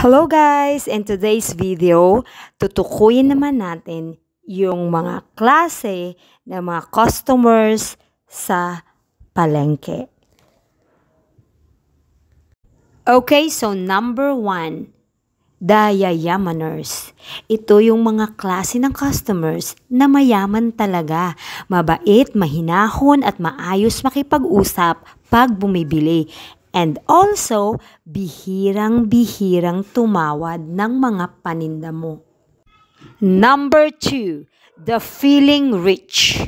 Hello guys! In today's video, tutukuyin naman natin yung mga klase ng mga customers sa palengke. Okay, so number 1, the yayamaners. Ito yung mga klase ng customers na mayaman talaga, mabait, mahinahon at maayos makipag-usap pag bumibili. And also, bihirang-bihirang tumawad ng mga paninda mo. Number 2, the feeling rich.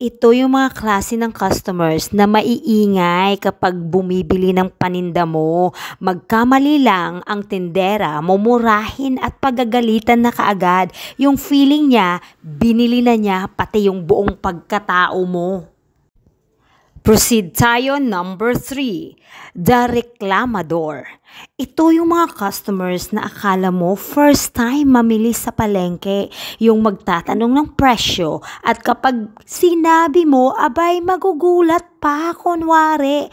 Ito yung mga klase ng customers na maiingay kapag bumibili ng paninda mo. Magkamali lang ang tindera, mumurahin at pagagalitan na kaagad. Yung feeling niya, binili na niya pati yung buong pagkatao mo. Proceed tayo, number 3, the reclamador. Ito yung mga customers na akala mo first time mamili sa palengke, yung magtatanong ng presyo at kapag sinabi mo, abay magugulat pa kunwari.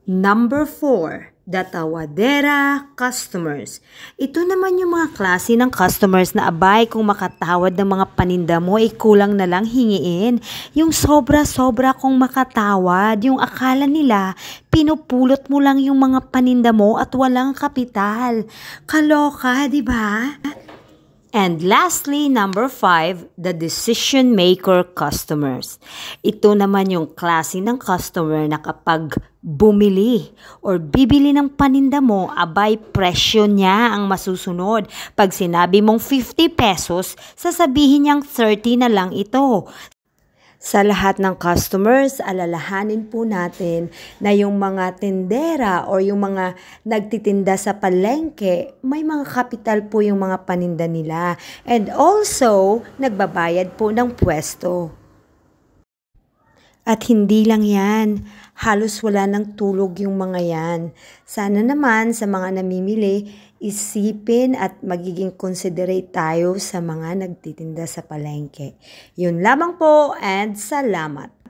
Number 4, the tawadera customers. Ito naman yung mga klase ng customers na abay kung makatawad ng mga paninda mo, kulang na lang hingiin. Yung sobra-sobra kung makatawad, yung akala nila pinupulot mo lang yung mga paninda mo at walang kapital. Kaloka, di ba? And lastly, number 5, the decision maker customers. Ito naman yung klase ng customer na kapag bumili or bibili ng paninda mo, abay presyo niya ang masusunod. Pag sinabi mong 50 pesos, sasabihin niyang 30 na lang ito. Sa lahat ng customers, alalahanin po natin na yung mga tindera o yung mga nagtitinda sa palengke, may mga kapital po yung mga paninda nila. And also, nagbabayad po ng pwesto. At hindi lang yan, halos wala ng tulog yung mga yan. Sana naman sa mga namimili, isipin at magiging considerate tayo sa mga nagtitinda sa palengke. Yun lamang po and salamat.